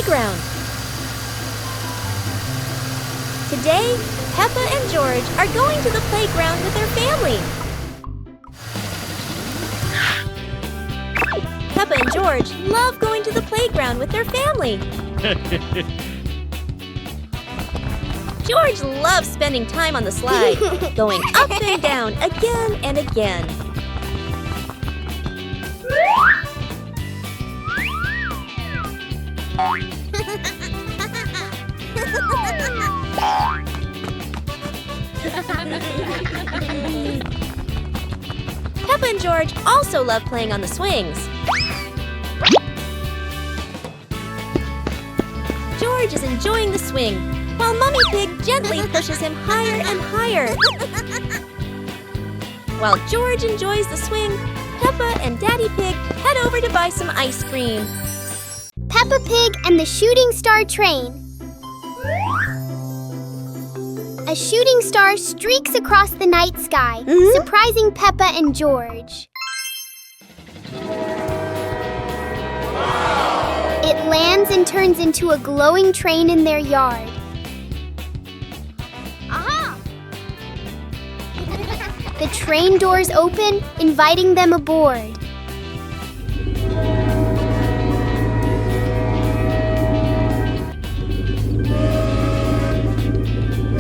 playground. Today, Peppa and George are going to the playground with their family. Peppa and George love going to the playground with their family. George loves spending time on the slide, going up and down again and again. Peppa and George also love playing on the swings. George is enjoying the swing, while Mummy Pig gently pushes him higher and higher. While George enjoys the swing, Peppa and Daddy Pig head over to buy some ice cream. Peppa Pig and the Shooting Star Train. A shooting star streaks across the night sky, surprising Peppa and George. It lands and turns into a glowing train in their yard. Aha! The train doors open, inviting them aboard.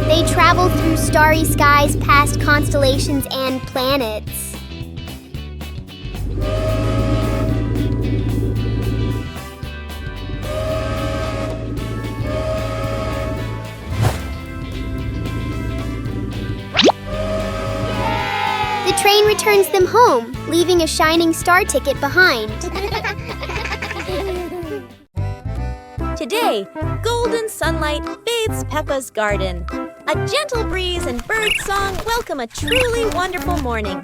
They travel through starry skies past constellations and planets. The train returns them home, leaving a shining star ticket behind. Today, golden sunlight bathes Peppa's garden. A gentle breeze and bird song welcome a truly wonderful morning.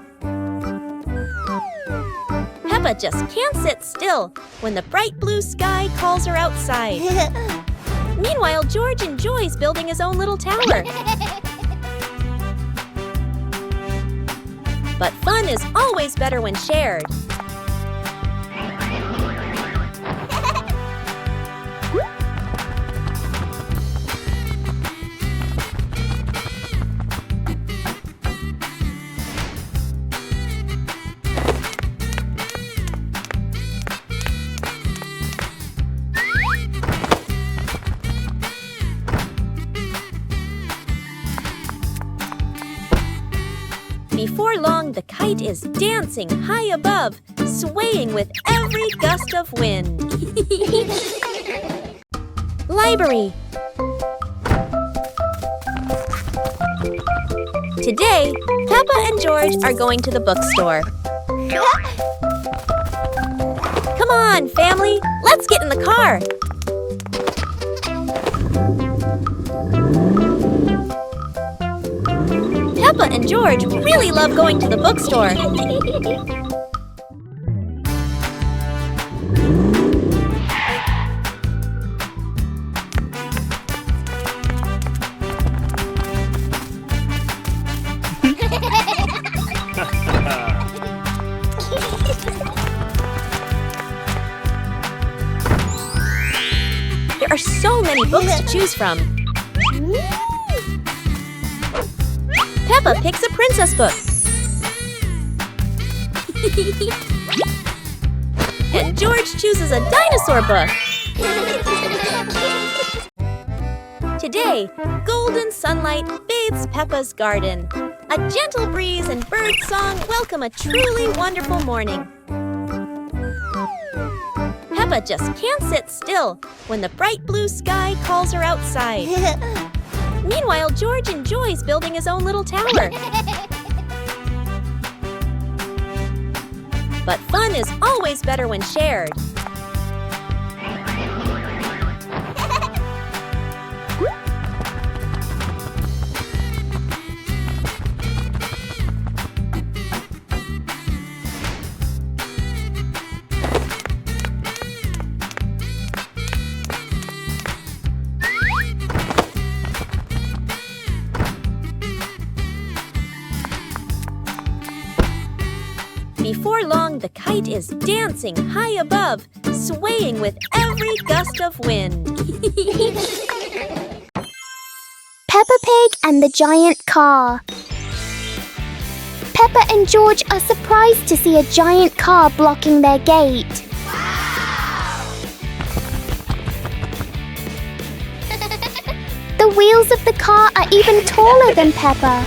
Peppa just can't sit still when the bright blue sky calls her outside. Meanwhile, George enjoys building his own little tower. But fun is always better when shared. Before long, the kite is dancing high above, swaying with every gust of wind. Library. Today, Peppa and George are going to the bookstore. Come on, family, let's get in the car. Peppa and George really love going to the bookstore. There are so many books to choose from. Peppa picks a princess book. And George chooses a dinosaur book. Today, golden sunlight bathes Peppa's garden. A gentle breeze and bird song welcome a truly wonderful morning. Peppa just can't sit still when the bright blue sky calls her outside. Meanwhile, George enjoys building his own little tower. But fun is always better when shared. Before before long, the kite is dancing high above, swaying with every gust of wind. Peppa Pig and the Giant Car. Peppa and George are surprised to see a giant car blocking their gate. The wheels of the car are even taller than Peppa.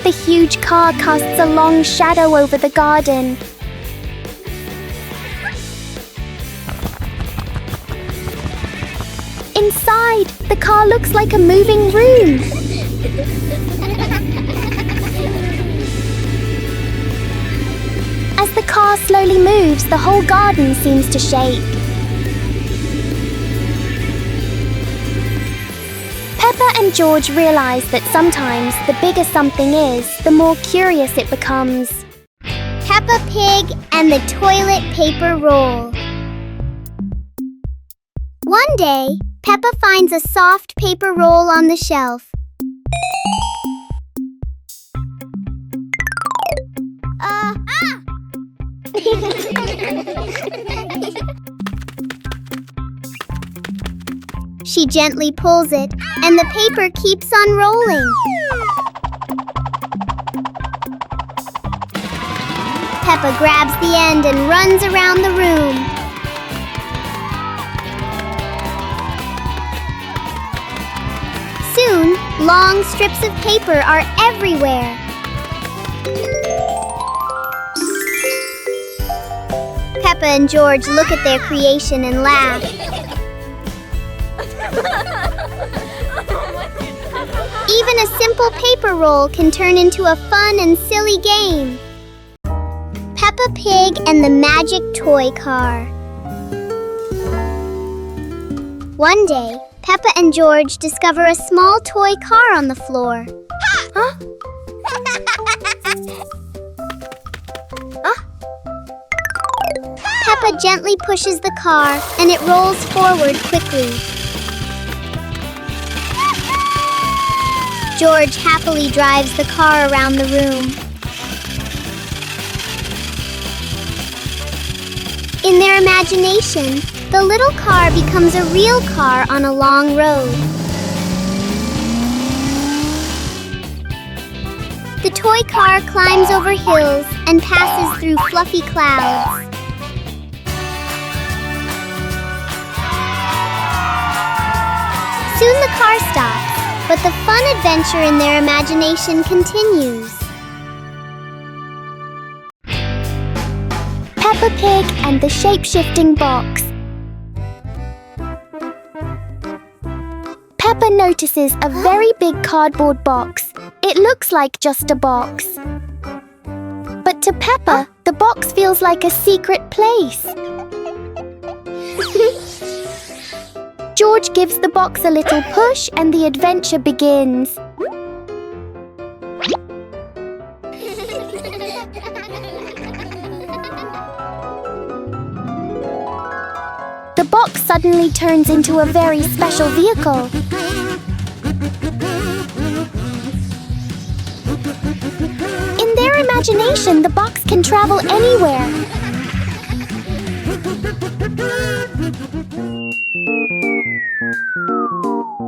The huge car casts a long shadow over the garden. Inside, the car looks like a moving room. As the car slowly moves, the whole garden seems to shake. Peppa and George realize that sometimes the bigger something is, the more curious it becomes. Peppa Pig and the Toilet Paper Roll. One day, Peppa finds a soft paper roll on the shelf. She gently pulls it, and the paper keeps unrolling. Peppa grabs the end and runs around the room. Soon, long strips of paper are everywhere. Peppa and George look at their creation and laugh. Even a simple paper roll can turn into a fun and silly game. Peppa Pig and the Magic Toy Car. One day, Peppa and George discover a small toy car on the floor. Huh? Peppa gently pushes the car, and it rolls forward quickly. George happily drives the car around the room. In their imagination, the little car becomes a real car on a long road. The toy car climbs over hills and passes through fluffy clouds. Soon the car stops, but the fun adventure in their imagination continues. Peppa Pig and the Shape-Shifting Box. Peppa notices a very big cardboard box. It looks like just a box. But to Peppa, the box feels like a secret place. George gives the box a little push and the adventure begins. The box suddenly turns into a very special vehicle. In their imagination, the box can travel anywhere.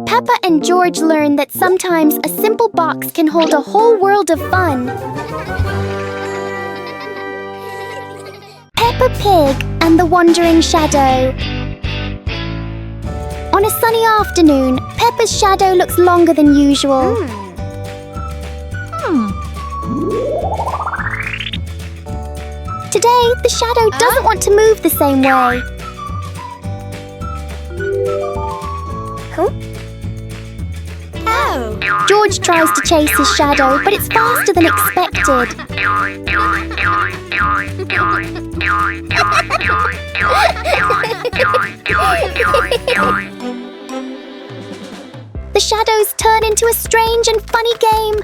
Peppa and George learn that sometimes a simple box can hold a whole world of fun. Peppa Pig and the Wandering Shadow. On a sunny afternoon, Peppa's shadow looks longer than usual. Today, the shadow doesn't want to move the same way. George tries to chase his shadow, but it's faster than expected. The shadows turn into a strange and funny game.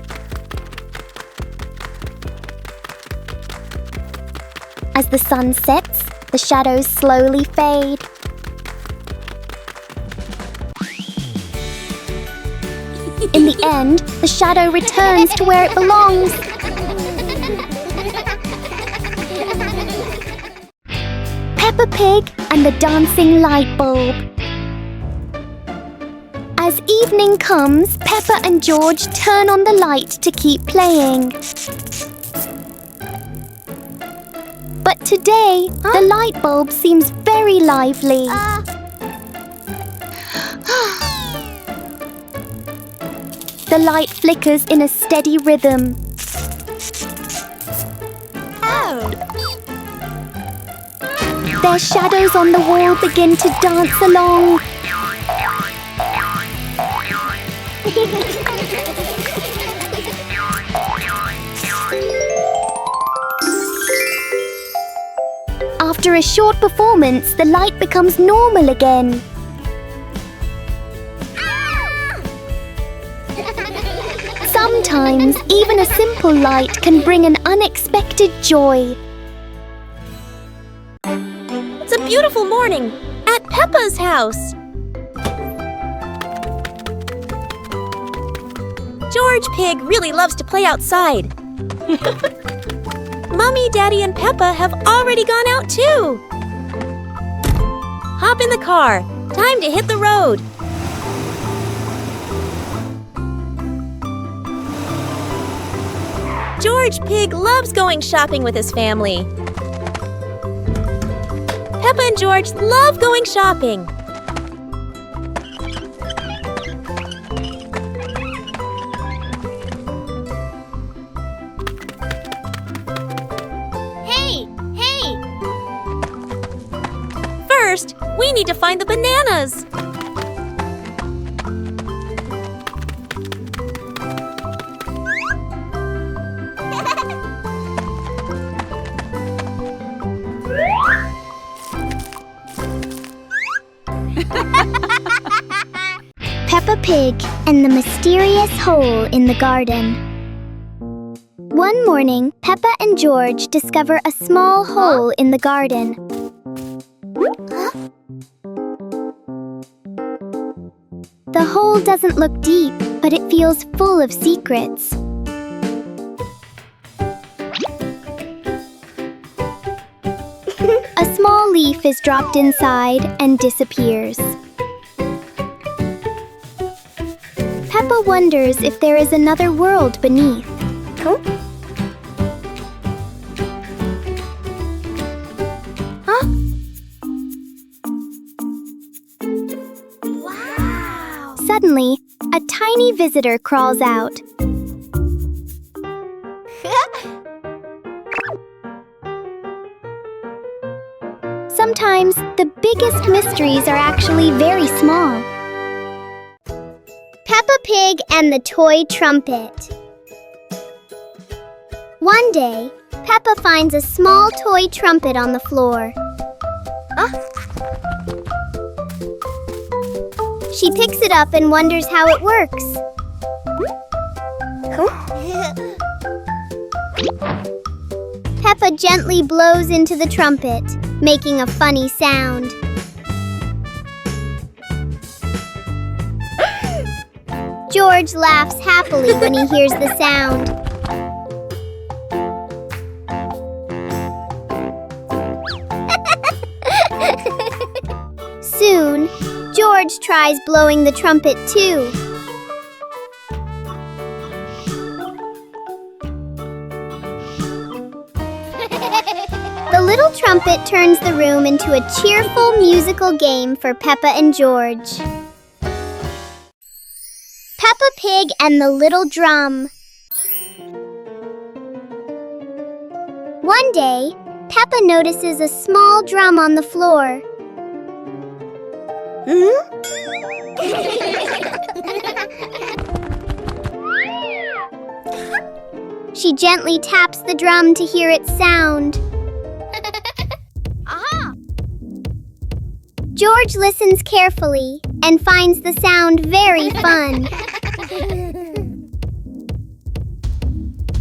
As the sun sets, the shadows slowly fade. In the end, the shadow returns to where it belongs. Peppa Pig and the dancing light bulb. As evening comes, Peppa and George turn on the light to keep playing. But today, the light bulb seems very lively. The light flickers in a steady rhythm. Their shadows on the wall begin to dance along. After a short performance, the light becomes normal again. Sometimes, even a simple light can bring an unexpected joy. It's a beautiful morning at Peppa's house. George Pig really loves to play outside. Mommy, Daddy, and Peppa have already gone out too. Hop in the car. Time to hit the road. George Pig loves going shopping with his family. Peppa and George love going shopping. Hey! First, we need to find the bananas. Peppa Pig and the mysterious hole in the garden. One morning, Peppa and George discover a small hole in the garden. The hole doesn't look deep, but it feels full of secrets. A small leaf is dropped inside and disappears. Peppa wonders if there is another world beneath. Wow! Suddenly, a tiny visitor crawls out. Sometimes, the biggest mysteries are actually very small. Peppa Pig and the toy trumpet. One day, Peppa finds a small toy trumpet on the floor. She picks it up and wonders how it works. Peppa gently blows into the trumpet, making a funny sound. George laughs happily when he hears the sound. Soon, George tries blowing the trumpet too. The little trumpet turns the room into a cheerful musical game for Peppa and George. Peppa Pig and the Little Drum. One day, Peppa notices a small drum on the floor. She gently taps the drum to hear its sound. George listens carefully and finds the sound very fun.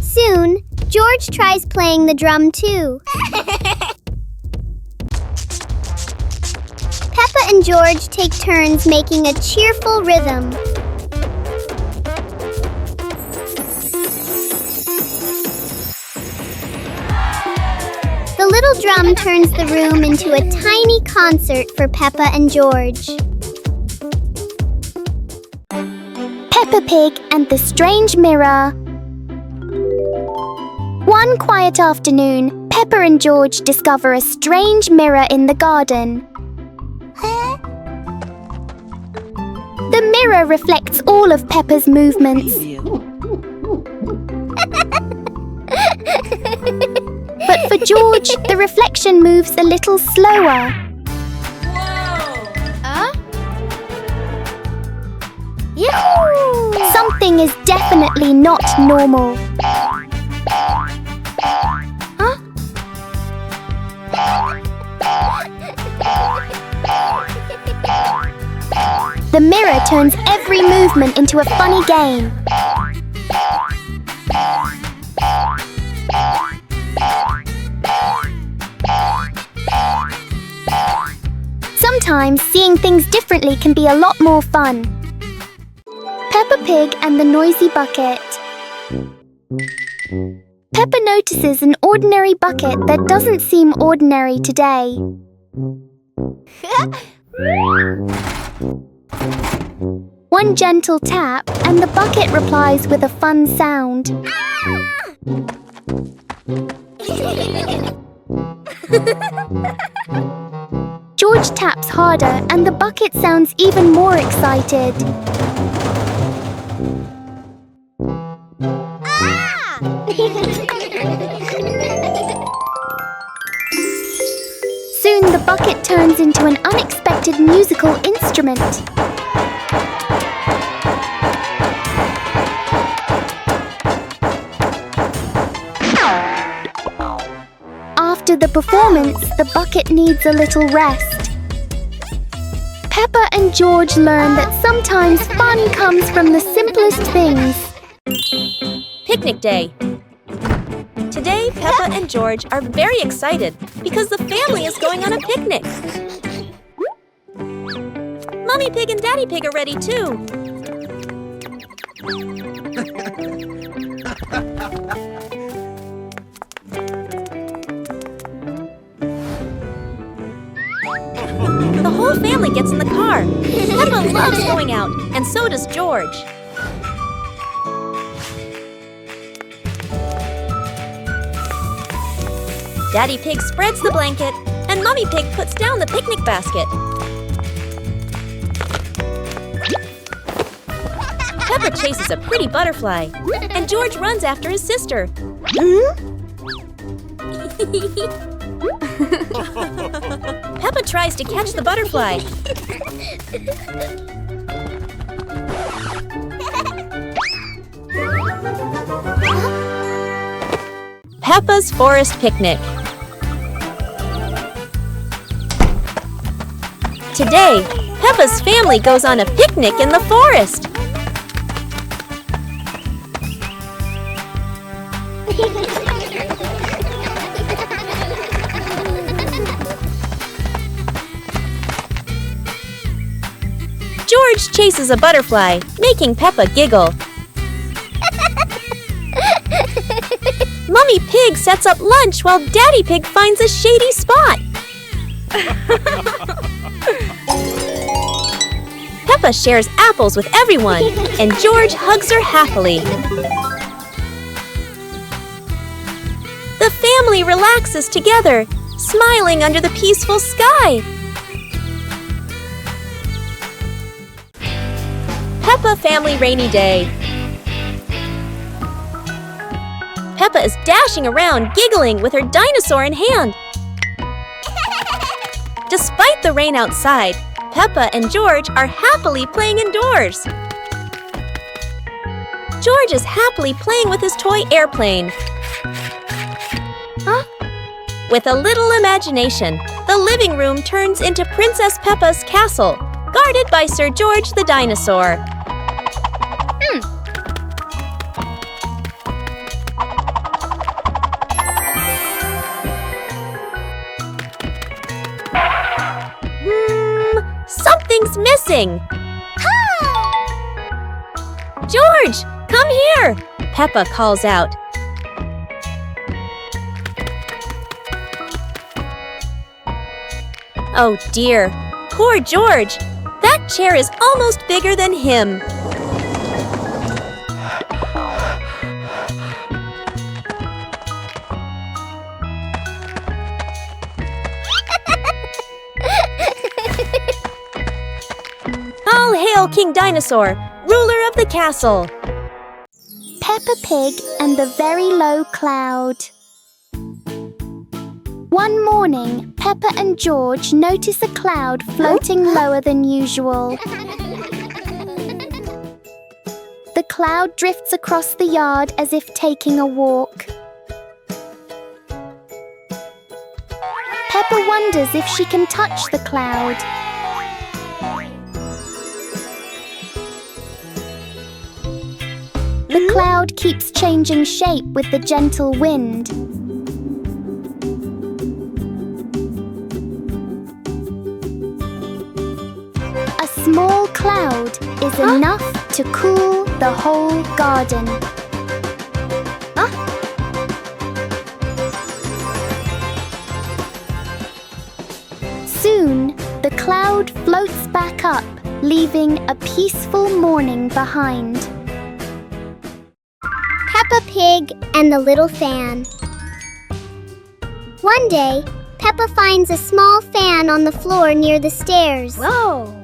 Soon, George tries playing the drum too. Peppa and George take turns making a cheerful rhythm. little drum turns the room into a tiny concert for Peppa and George. Peppa Pig and the Strange Mirror. One quiet afternoon, Peppa and George discover a strange mirror in the garden. The mirror reflects all of Peppa's movements. But for George, the reflection moves a little slower. Yahoo! Something is definitely not normal. Huh? The mirror turns every movement into a funny game. Sometimes seeing things differently can be a lot more fun. Peppa Pig and the Noisy Bucket. Peppa notices an ordinary bucket that doesn't seem ordinary today. One gentle tap and the bucket replies with a fun sound. George taps harder and the bucket sounds even more excited. Soon the bucket turns into an unexpected musical instrument. After the performance, the bucket needs a little rest. Peppa and George learn that sometimes fun comes from the simplest things. Picnic day. Today, Peppa and George are very excited because the family is going on a picnic. Mommy Pig and Daddy Pig are ready too. The whole family gets in the car. Peppa loves going out, and so does George. Daddy Pig spreads the blanket, and Mommy Pig puts down the picnic basket. Peppa chases a pretty butterfly, and George runs after his sister. Peppa tries to catch the butterfly. Peppa's Forest Picnic. Today, Peppa's family goes on a picnic in the forest. George chases a butterfly, making Peppa giggle. Mommy Pig sets up lunch while Daddy Pig finds a shady spot. Peppa shares apples with everyone, and George hugs her happily. The family relaxes together, smiling under the peaceful sky. Peppa Family Rainy Day. Peppa is dashing around, giggling with her dinosaur in hand. Despite the rain outside, Peppa and George are happily playing indoors. George is happily playing with his toy airplane. Huh? With a little imagination, the living room turns into Princess Peppa's castle, guarded by Sir George the dinosaur. Something's missing! George, come here! Peppa calls out. Oh dear, poor George. That chair is almost bigger than him. All hail King Dinosaur, ruler of the castle. Peppa Pig and the Very Low Cloud. One morning, Peppa and George notice a cloud floating lower than usual. The cloud drifts across the yard as if taking a walk. Peppa wonders if she can touch the cloud. The cloud keeps changing shape with the gentle wind. A small cloud is enough to cool the whole garden. Soon, the cloud floats back up, leaving a peaceful morning behind. Peppa Pig and the Little Fan. One day, Peppa finds a small fan on the floor near the stairs. Whoa!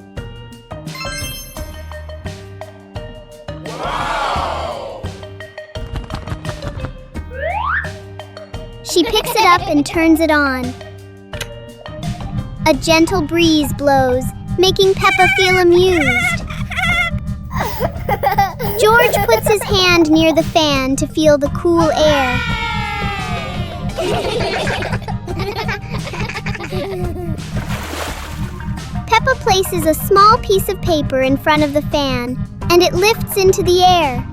She picks it up and turns it on. A gentle breeze blows, making Peppa feel amused. George puts his hand near the fan to feel the cool air. Peppa places a small piece of paper in front of the fan, and it lifts into the air.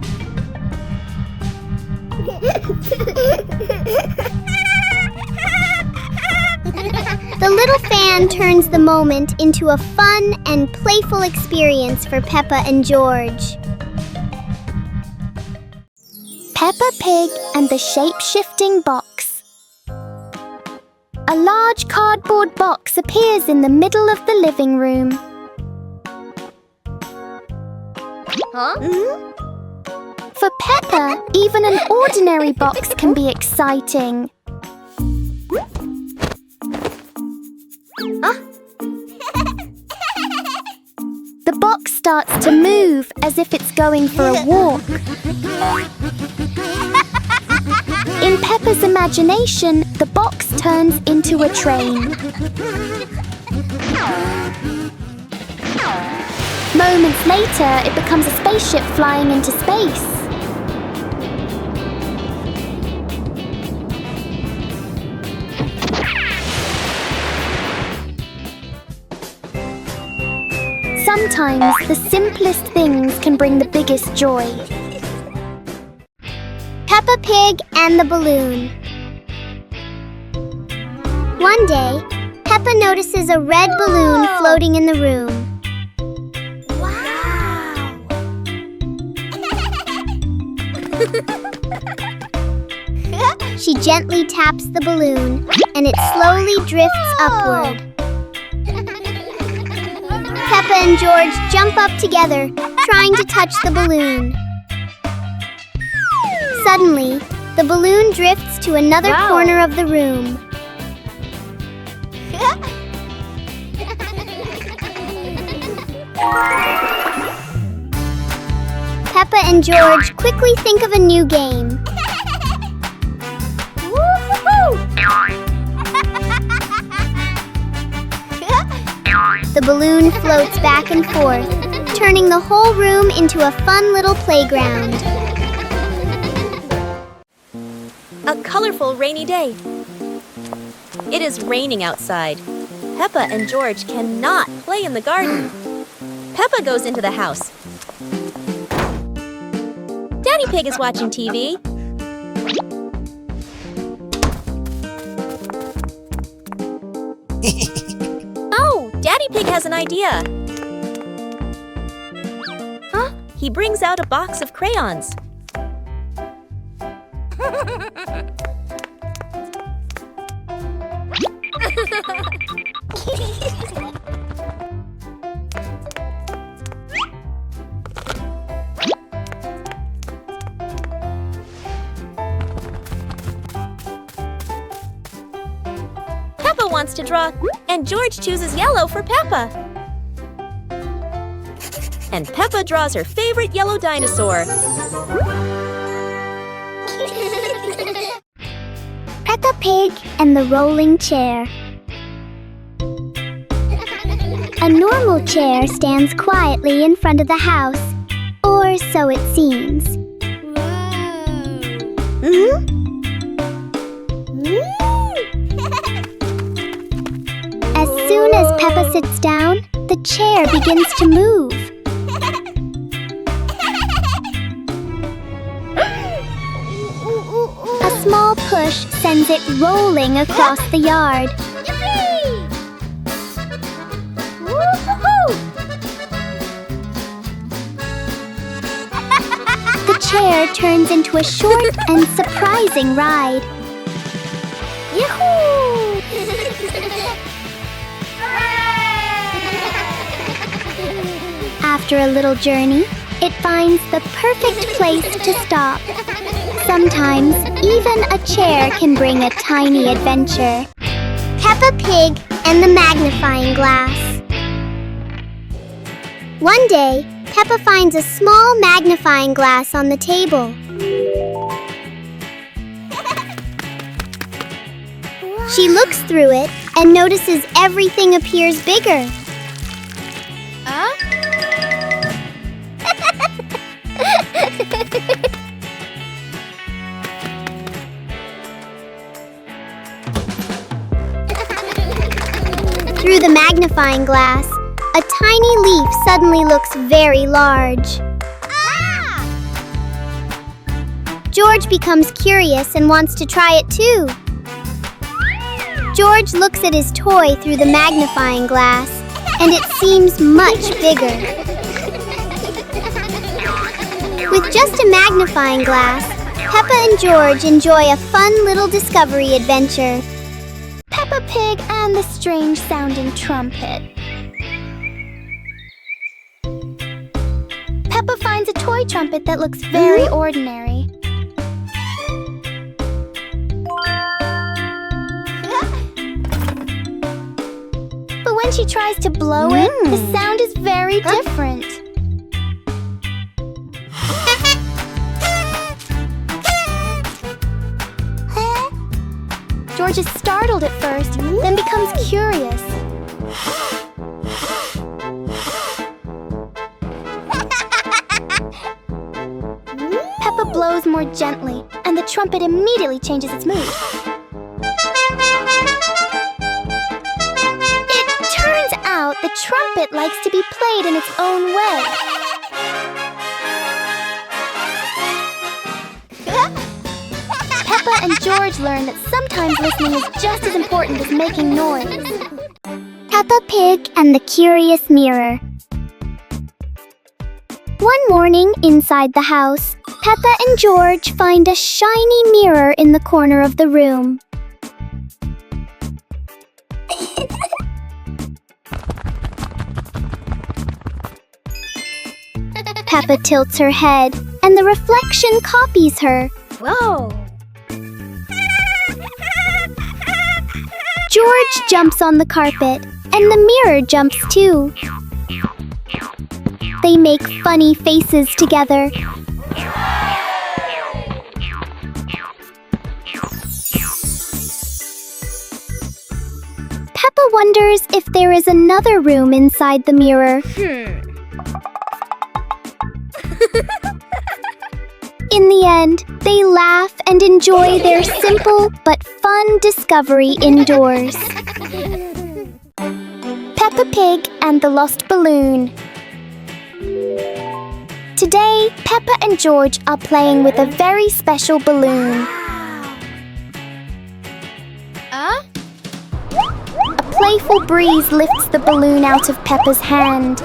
The little fan turns the moment into a fun and playful experience for Peppa and George. Peppa Pig and the Shape-Shifting Box. A large cardboard box appears in the middle of the living room. For Peppa, even an ordinary box can be exciting. The box starts to move as if it's going for a walk. In Peppa's imagination, the box turns into a train. Moments later, it becomes a spaceship flying into space. Sometimes the simplest things can bring the biggest joy. Peppa Pig and the Balloon. One day, Peppa notices a red balloon floating in the room. Wow! She gently taps the balloon, and it slowly drifts upward. Peppa and George jump up together, trying to touch the balloon. Suddenly, the balloon drifts to another corner of the room. Peppa and George quickly think of a new game. The balloon floats back and forth, turning the whole room into a fun little playground. A colorful rainy day. It is raining outside. Peppa and George cannot play in the garden. Peppa goes into the house. Daddy Pig is watching TV. Oh, Daddy Pig has an idea. He brings out a box of crayons. wants to draw, and George chooses yellow for Peppa. And Peppa draws her favorite yellow dinosaur. Peppa Pig and the rolling chair. A normal chair stands quietly in front of the house, or so it seems. As soon as Peppa sits down, the chair begins to move. A small push sends it rolling across the yard. The chair turns into a short and surprising ride. Yahoo! After a little journey, it finds the perfect place to stop. Sometimes, even a chair can bring a tiny adventure. Peppa Pig and the magnifying glass. One day, Peppa finds a small magnifying glass on the table. She looks through it and notices everything appears bigger. Through the magnifying glass, a tiny leaf suddenly looks very large. George becomes curious and wants to try it too. George looks at his toy through the magnifying glass, and it seems much bigger. With just a magnifying glass, Peppa and George enjoy a fun little discovery adventure. Peppa Pig and the strange-sounding trumpet. Peppa finds a toy trumpet that looks very ordinary. But when she tries to blow it, the sound is very different. George is startled at first, then becomes curious. Peppa blows more gently, and the trumpet immediately changes its mood. It turns out the trumpet likes to be played in its own way. Peppa and George learn that sometimes listening is just as important as making noise. Peppa Pig and the Curious Mirror. One morning inside the house, Peppa and George find a shiny mirror in the corner of the room. Peppa tilts her head, and the reflection copies her. Whoa! George jumps on the carpet, and the mirror jumps too. They make funny faces together. Peppa wonders if there is another room inside the mirror. In the end, they laugh and enjoy their simple but fun discovery indoors. Peppa Pig and the Lost Balloon. Today, Peppa and George are playing with a very special balloon. A playful breeze lifts the balloon out of Peppa's hand.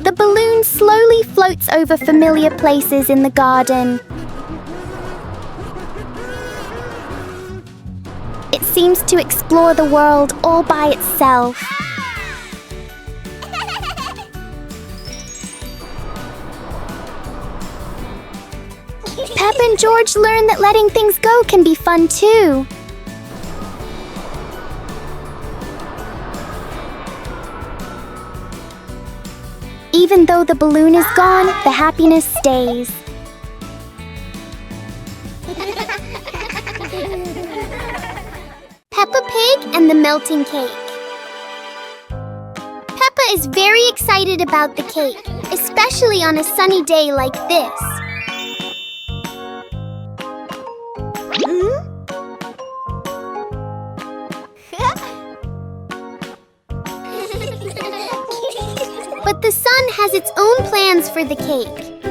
The balloon slowly floats over familiar places in the garden. It seems to explore the world all by itself. Pep and George learn that letting things go can be fun too. Even though the balloon is gone, the happiness stays. Peppa Pig and the melting cake. Peppa is very excited about the cake, especially on a sunny day like this. But the sun has its own plans for the cake.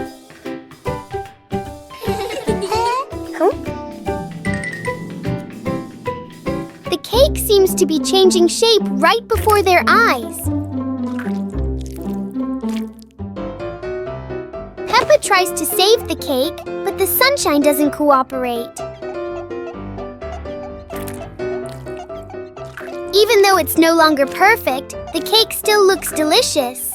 The cake seems to be changing shape right before their eyes. Peppa tries to save the cake, but the sunshine doesn't cooperate. Even though it's no longer perfect, the cake still looks delicious.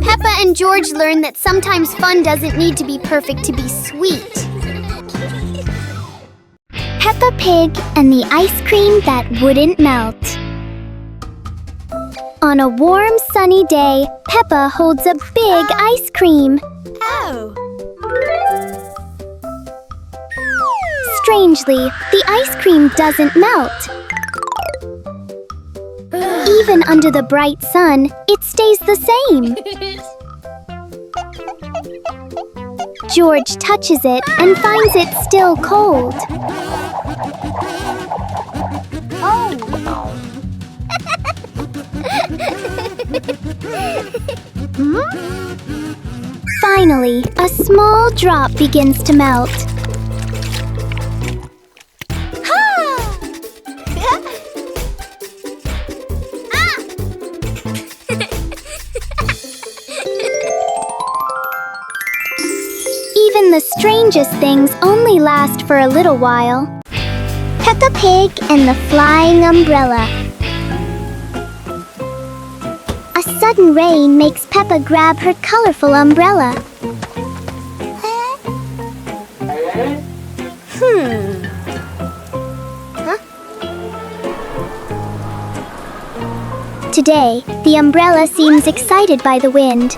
Peppa and George learn that sometimes fun doesn't need to be perfect to be sweet. Peppa Pig and the ice cream that wouldn't melt. On a warm, sunny day, Peppa holds a big ice cream. Oh! Strangely, the ice cream doesn't melt. Even under the bright sun, it stays the same. George touches it and finds it still cold. Finally, a small drop begins to melt. Even the strangest things only last for a little while. Peppa Pig and the flying umbrella. A sudden rain makes Peppa grab her colorful umbrella. Today, the umbrella seems excited by the wind.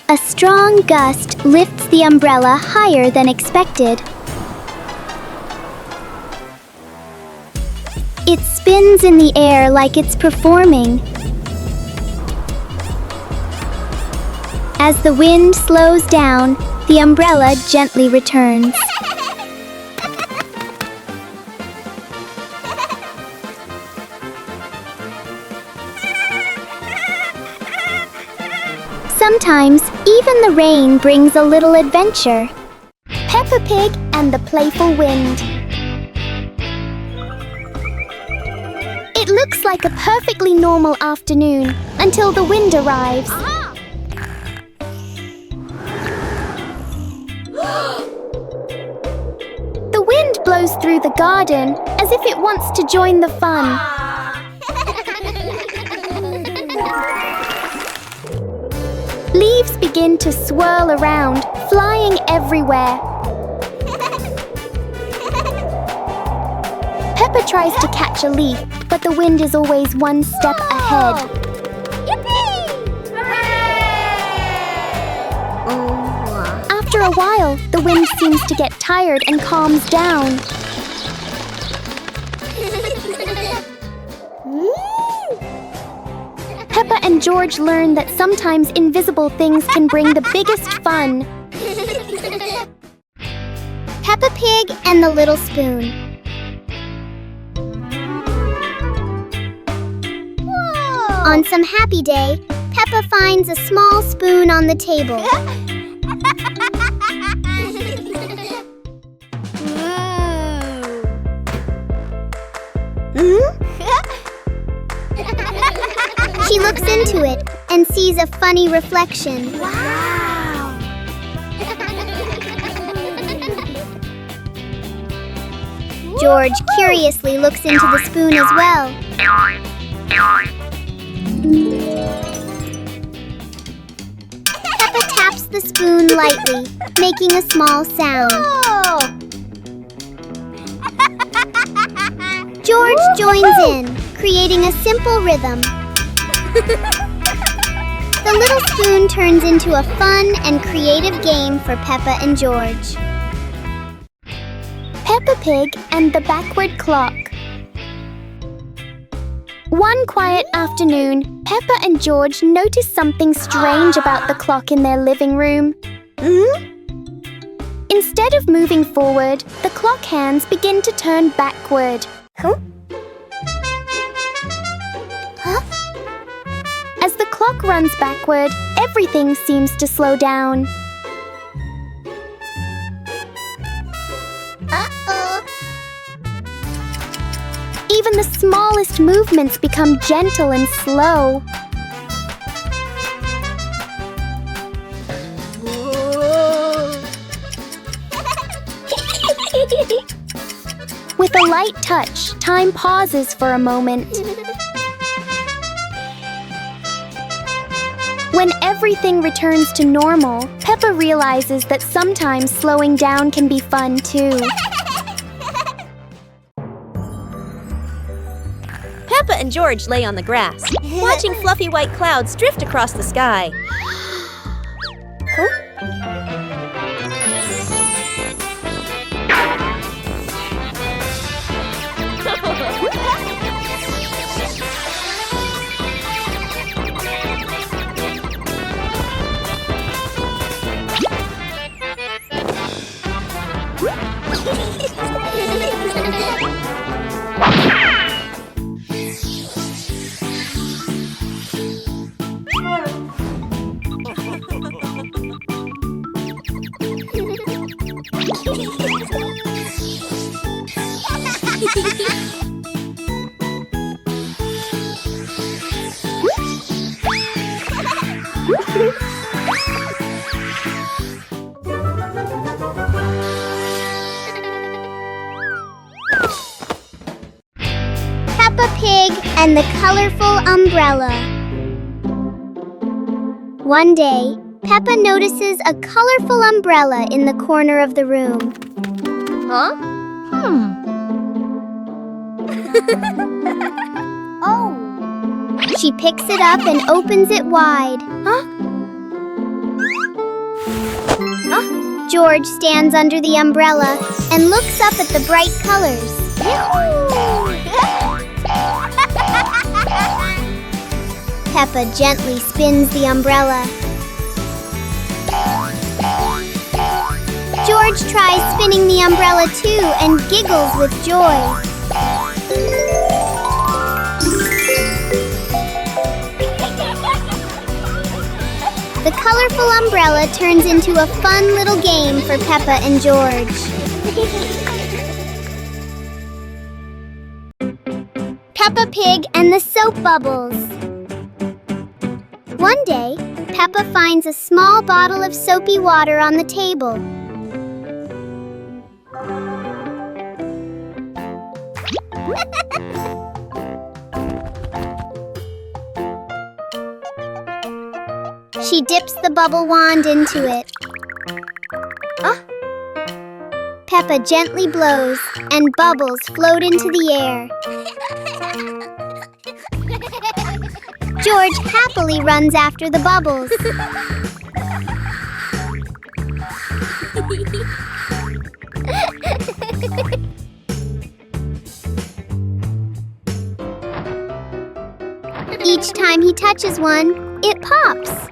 A strong gust lifts the umbrella higher than expected. It spins in the air like it's performing. As the wind slows down, the umbrella gently returns. Sometimes, even the rain brings a little adventure. Peppa Pig and the playful wind. It looks like a perfectly normal afternoon until the wind arrives. The wind blows through the garden as if it wants to join the fun. Leaves begin to swirl around, flying everywhere. Peppa tries to catch a leaf, but the wind is always one step ahead. After a while, the wind seems to get tired and calms down. Peppa and George learn that sometimes invisible things can bring the biggest fun. Peppa Pig and the Little Spoon. Whoa. On some happy day, Peppa finds a small spoon on the table. She looks into it and sees a funny reflection. Wow! George curiously looks into the spoon as well. Peppa taps the spoon lightly, making a small sound. George joins in, creating a simple rhythm. The little spoon turns into a fun and creative game for Peppa and George. Peppa Pig and the Backward Clock. One quiet afternoon, Peppa and George noticed something strange about the clock in their living room. Instead of moving forward, the clock hands begin to turn backward. As the clock runs backward, everything seems to slow down. Even the smallest movements become gentle and slow. With a light touch, time pauses for a moment. When everything returns to normal, Peppa realizes that sometimes slowing down can be fun too. Peppa and George lay on the grass, watching fluffy white clouds drift across the sky. Peppa Pig and the Colorful Umbrella. One day, Peppa notices a colorful umbrella in the corner of the room. She picks it up and opens it wide. George stands under the umbrella and looks up at the bright colors. Peppa gently spins the umbrella. George tries spinning the umbrella too and giggles with joy. The colorful umbrella turns into a fun little game for Peppa and George. Peppa Pig and the Soap Bubbles. One day, Peppa finds a small bottle of soapy water on the table. She dips the bubble wand into it. Peppa gently blows, and bubbles float into the air. George happily runs after the bubbles. Each time he touches one, it pops.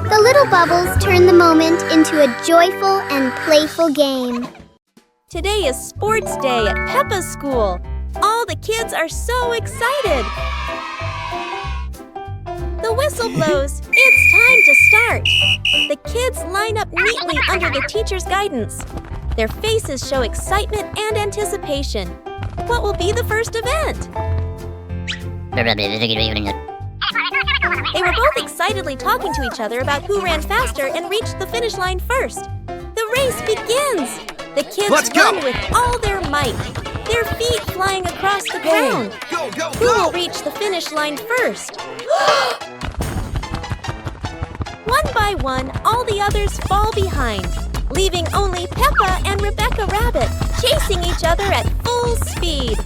The little bubbles turn the moment into a joyful and playful game. Today is sports day at Peppa's school. All the kids are so excited. The whistle blows. It's time to start. The kids line up neatly under the teacher's guidance. Their faces show excitement and anticipation. What will be the first event? They were both excitedly talking to each other about who ran faster and reached the finish line first. The race begins! The kids run with all their might, their feet flying across the ground. Go, go, Who will reach the finish line first? One by one, all the others fall behind, leaving only Peppa and Rebecca Rabbit chasing each other at full speed.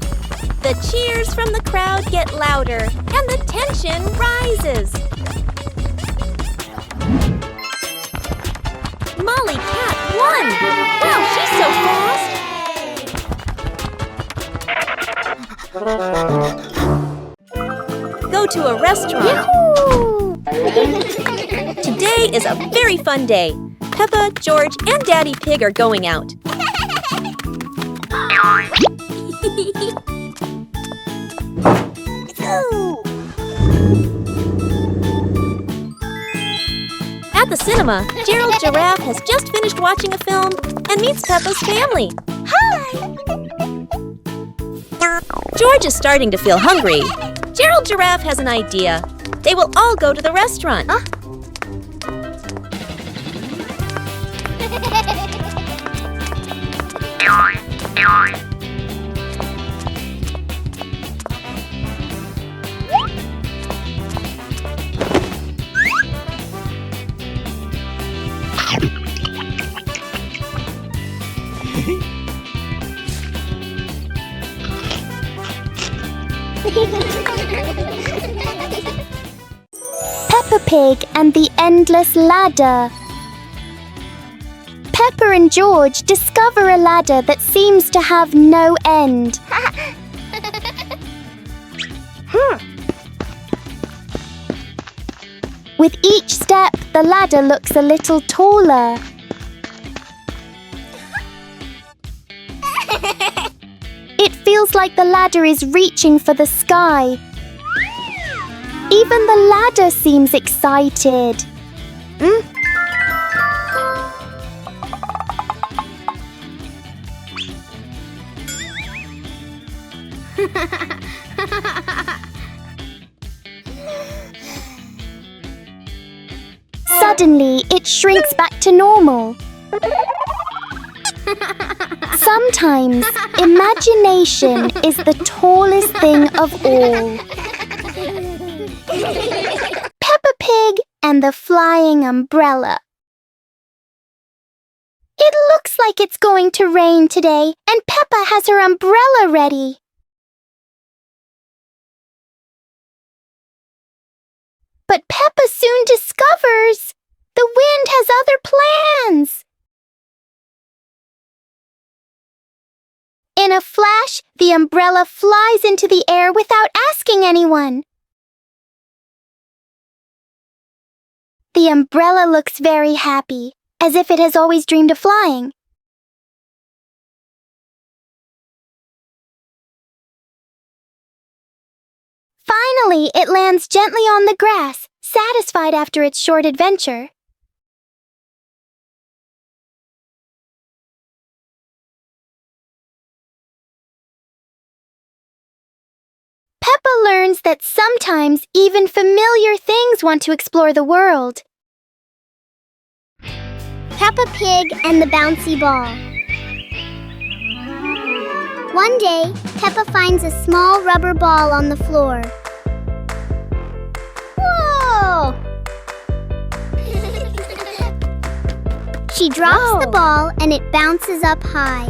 The cheers from the crowd get louder, and the tension rises. Molly Cat won! Wow, she's so fast! Go to a restaurant. Yahoo! Today is a very fun day. Peppa, George, and Daddy Pig are going out. At the cinema, Gerald Giraffe has just finished watching a film and meets Peppa's family. Hi! George is starting to feel hungry. Gerald Giraffe has an idea. They will all go to the restaurant. Peppa Pig and the Endless Ladder. Peppa and George discover a ladder that seems to have no end. With each step, the ladder looks a little taller. It feels like the ladder is reaching for the sky. Even the ladder seems excited. Suddenly, it shrinks back to normal. Sometimes, imagination is the tallest thing of all. Peppa Pig and the Flying Umbrella. It looks like it's going to rain today, and Peppa has her umbrella ready. But Peppa soon discovers the wind has other plans. In a flash, the umbrella flies into the air without asking anyone. The umbrella looks very happy, as if it has always dreamed of flying. Finally, it lands gently on the grass, satisfied after its short adventure. Peppa learns that sometimes even familiar things want to explore the world. Peppa Pig and the Bouncy Ball. One day, Peppa finds a small rubber ball on the floor. Whoa! She drops the ball and it bounces up high.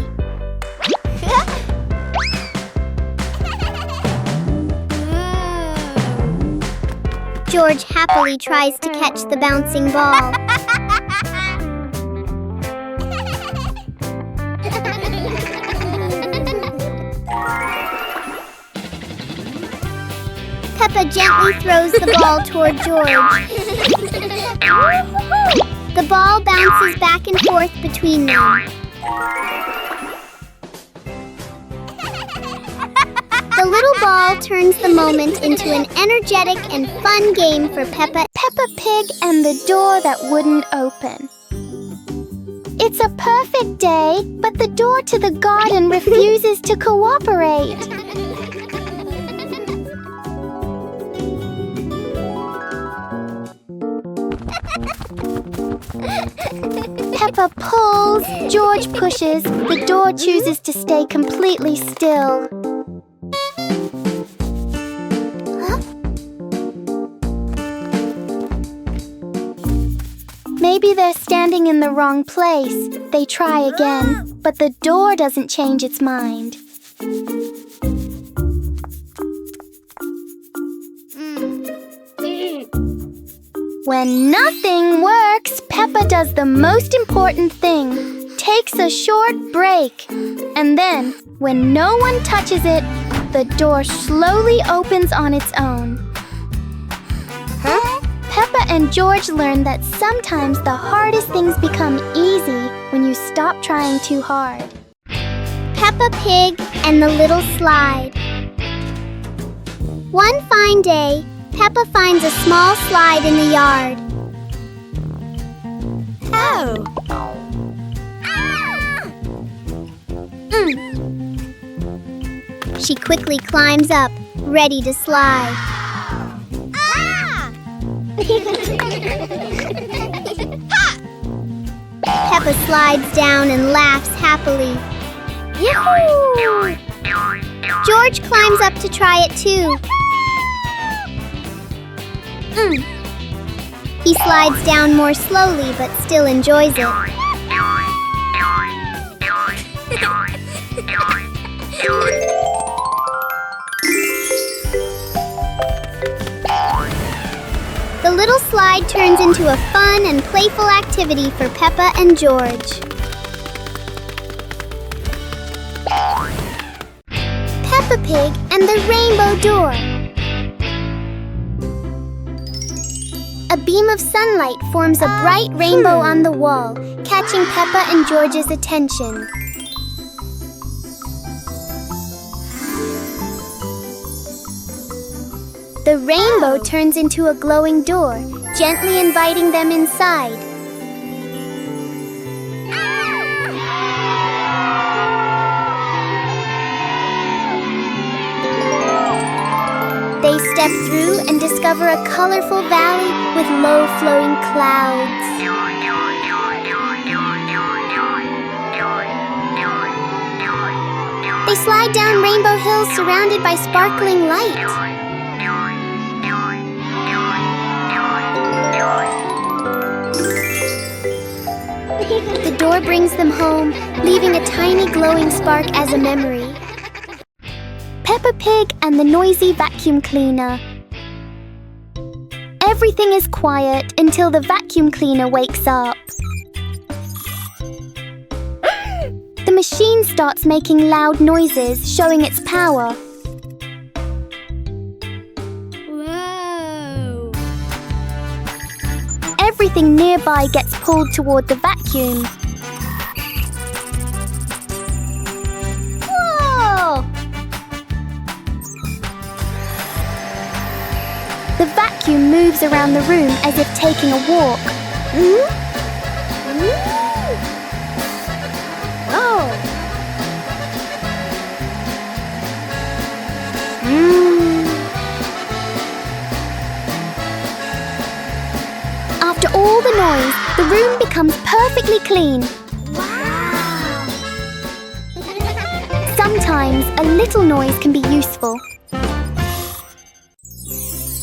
George happily tries to catch the bouncing ball. Peppa gently throws the ball toward George. The ball bounces back and forth between them. The little ball turns the moment into an energetic and fun game for Peppa Pig and the door that wouldn't open. It's a perfect day, but the door to the garden refuses to cooperate. Peppa pulls, George pushes, the door chooses to stay completely still. Maybe they're standing in the wrong place. They try again, but the door doesn't change its mind. When nothing works, Peppa does the most important thing, takes a short break. And then, when no one touches it, the door slowly opens on its own. Peppa and George learn that sometimes the hardest things become easy when you stop trying too hard. Peppa Pig and the Little Slide. One fine day, Peppa finds a small slide in the yard. Oh! She quickly climbs up, ready to slide. Peppa slides down and laughs happily. Yahoo! George climbs up to try it too. He slides down more slowly but still enjoys it. The little slide turns into a fun and playful activity for Peppa and George. Peppa Pig and the Rainbow Door. A beam of sunlight forms a bright rainbow on the wall, catching Peppa and George's attention. The rainbow turns into a glowing door, gently inviting them inside. They step through and discover a colorful valley with low-flowing clouds. They slide down Rainbow Hill surrounded by sparkling light. The door brings them home, leaving a tiny glowing spark as a memory. Peppa Pig and the noisy vacuum cleaner. Everything is quiet until the vacuum cleaner wakes up. The machine starts making loud noises, showing its power. Whoa! Everything nearby gets pulled toward the vacuum. Whoa! The vacuum moves around the room as if taking a walk. Oh! After all the noise, the room becomes perfectly clean. Wow! Sometimes a little noise can be useful.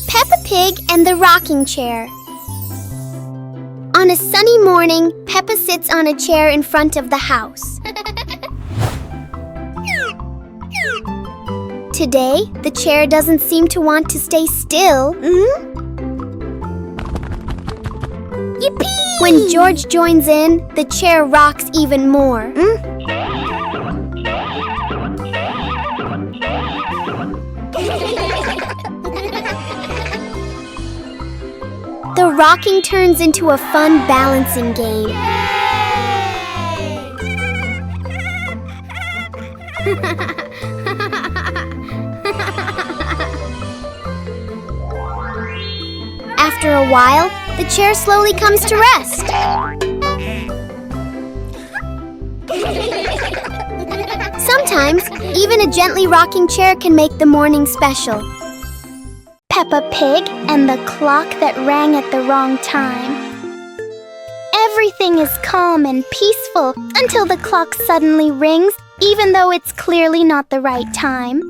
Peppa Pig and the Rocking Chair. On a sunny morning, Peppa sits on a chair in front of the house. Today, the chair doesn't seem to want to stay still. Yippee! When George joins in, the chair rocks even more. The rocking turns into a fun balancing game. After a while, the chair slowly comes to rest. Sometimes, even a gently rocking chair can make the morning special. Peppa Pig and the clock that rang at the wrong time. Everything is calm and peaceful until the clock suddenly rings, even though it's clearly not the right time.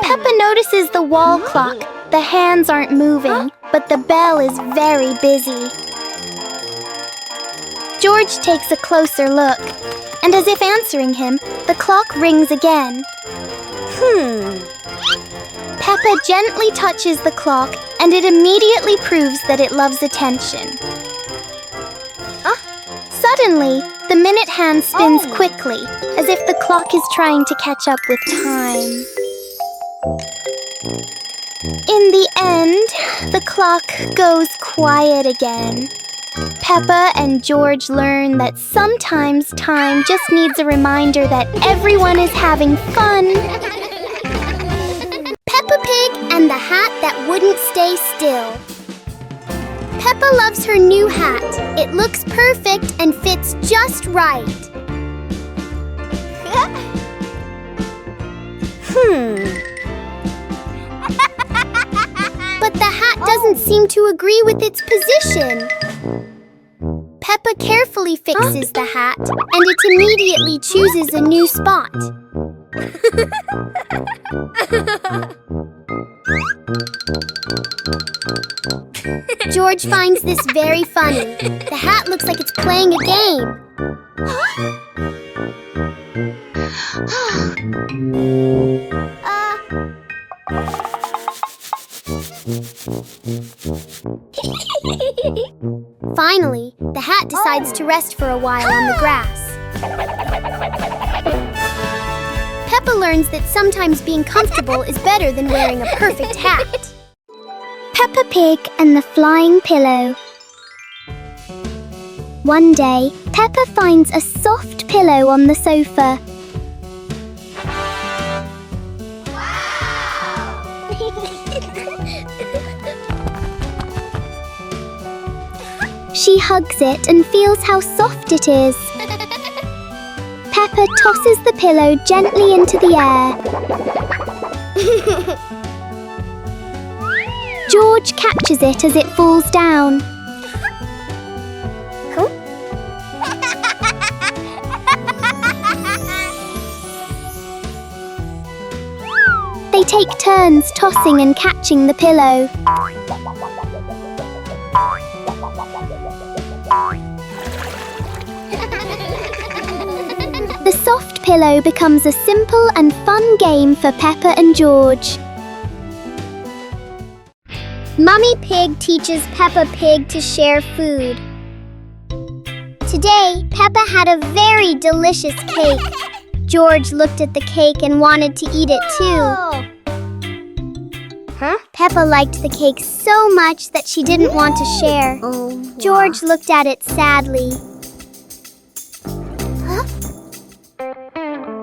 Peppa notices the wall clock. The hands aren't moving, but the bell is very busy. George takes a closer look, and as if answering him, the clock rings again. Peppa gently touches the clock, and it immediately proves that it loves attention. Suddenly, the minute hand spins quickly, as if the clock is trying to catch up with time. In the end, the clock goes quiet again. Peppa and George learn that sometimes time just needs a reminder that everyone is having fun. Peppa Pig and the hat that wouldn't stay still. Peppa loves her new hat. It looks perfect and fits just right. But the hat doesn't seem to agree with its position. Peppa carefully fixes the hat, and it immediately chooses a new spot. George finds this very funny. The hat looks like it's playing a game. Finally, the hat decides to rest for a while on the grass. Peppa learns that sometimes being comfortable is better than wearing a perfect hat. Peppa Pig and the Flying Pillow. One day, Peppa finds a soft pillow on the sofa. She hugs it and feels how soft it is. Peppa tosses the pillow gently into the air. George catches it as it falls down. They take turns tossing and catching the pillow. The soft pillow becomes a simple and fun game for Peppa and George. Mummy Pig teaches Peppa Pig to share food. Today, Peppa had a very delicious cake. George looked at the cake and wanted to eat it too. Peppa liked the cake so much that she didn't want to share. George looked at it sadly.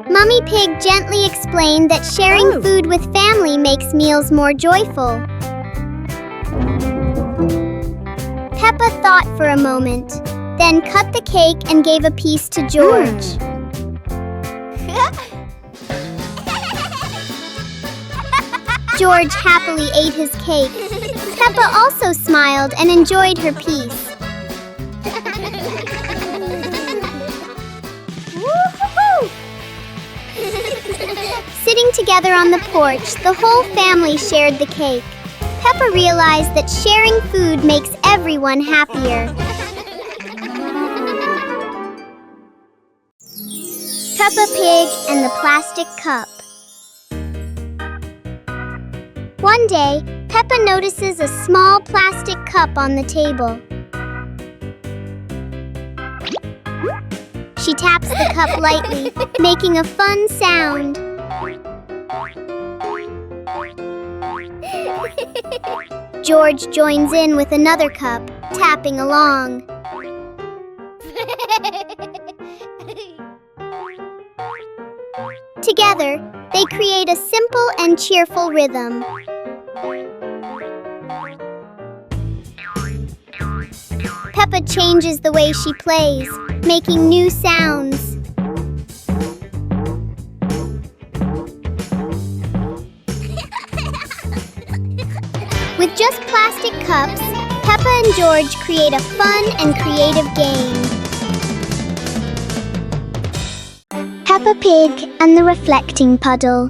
Mummy Pig gently explained that sharing food with family makes meals more joyful. Peppa thought for a moment, then cut the cake and gave a piece to George. George happily ate his cake. Peppa also smiled and enjoyed her piece. Sitting together on the porch, the whole family shared the cake. Peppa realized that sharing food makes everyone happier. Peppa Pig and the Plastic Cup. One day, Peppa notices a small plastic cup on the table. She taps the cup lightly, making a fun sound. George joins in with another cup, tapping along. Together, they create a simple and cheerful rhythm. Peppa changes the way she plays, making new sounds. With just plastic cups, Peppa and George create a fun and creative game. Peppa Pig and the Reflecting Puddle.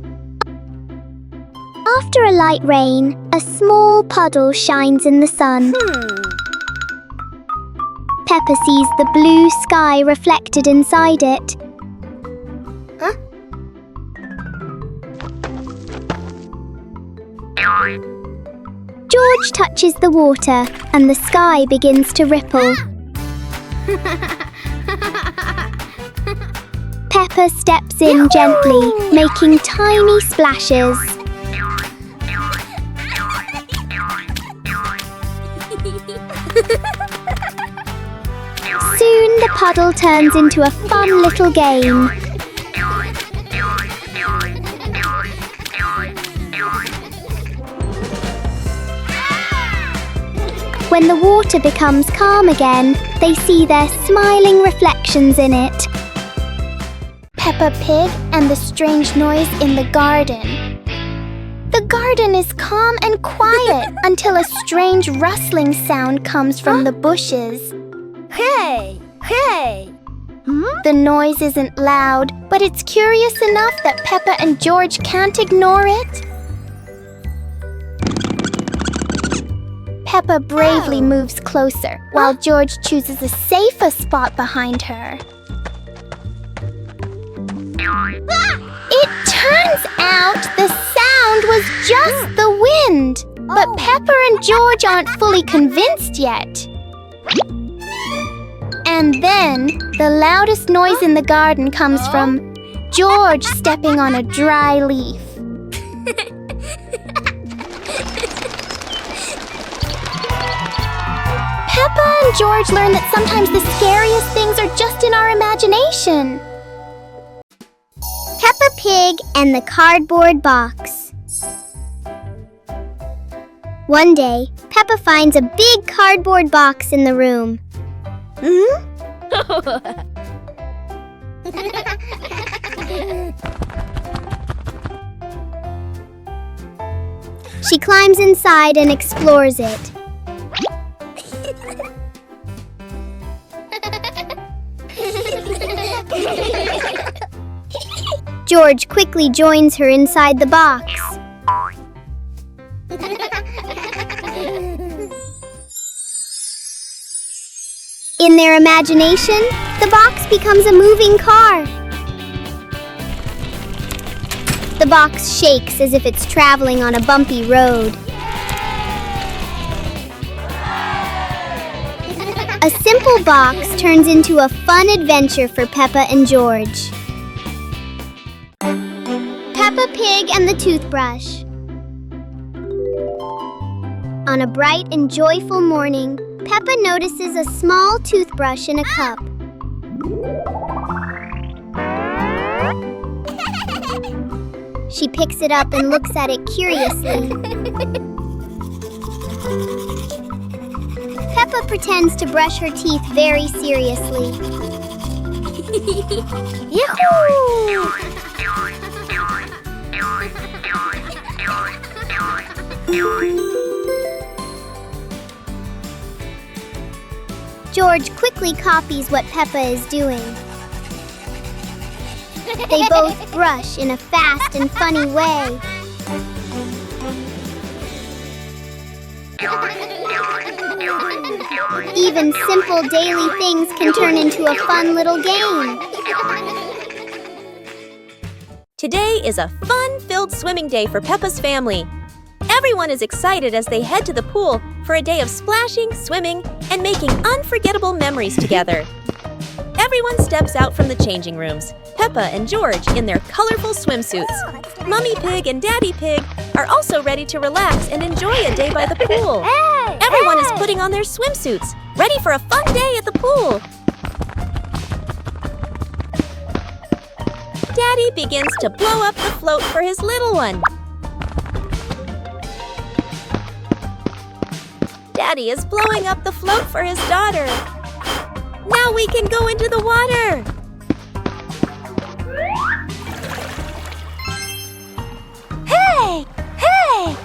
After a light rain, a small puddle shines in the sun. Peppa sees the blue sky reflected inside it. George touches the water and the sky begins to ripple. Peppa steps in gently, making tiny splashes. Soon the puddle turns into a fun little game. When the water becomes calm again, they see their smiling reflections in it. Peppa Pig and the strange noise in the garden. The garden is calm and quiet until a strange rustling sound comes from the bushes. Hey! Hey! The noise isn't loud, but it's curious enough that Peppa and George can't ignore it. Peppa bravely moves closer, while George chooses a safer spot behind her. It turns out the sound was just the wind, but Peppa and George aren't fully convinced yet. And then, the loudest noise in the garden comes from George stepping on a dry leaf. Peppa and George learn that sometimes the scariest things are just in our imagination. Peppa Pig and the Cardboard Box. One day, Peppa finds a big cardboard box in the room. She climbs inside and explores it. George quickly joins her inside the box. In their imagination, the box becomes a moving car. The box shakes as if it's traveling on a bumpy road. A simple box turns into a fun adventure for Peppa and George. Peppa Pig and the Toothbrush. On a bright and joyful morning, Peppa notices a small toothbrush in a cup. She picks it up and looks at it curiously. Peppa pretends to brush her teeth very seriously. Yahoo! George quickly copies what Peppa is doing. They both brush in a fast and funny way. Even simple daily things can turn into a fun little game. Today is a fun-filled swimming day for Peppa's family. Everyone is excited as they head to the pool for a day of splashing, swimming, and making unforgettable memories together. Everyone steps out from the changing rooms, Peppa and George in their colorful swimsuits. Mummy Pig and Daddy Pig are also ready to relax and enjoy a day by the pool. Everyone is putting on their swimsuits, ready for a fun day at the pool. Daddy begins to blow up the float for his little one. Daddy is blowing up the float for his daughter. Now we can go into the water. Hey! Hey!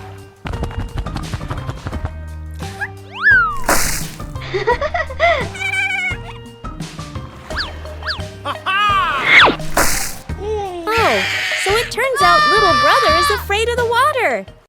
afraid of the water.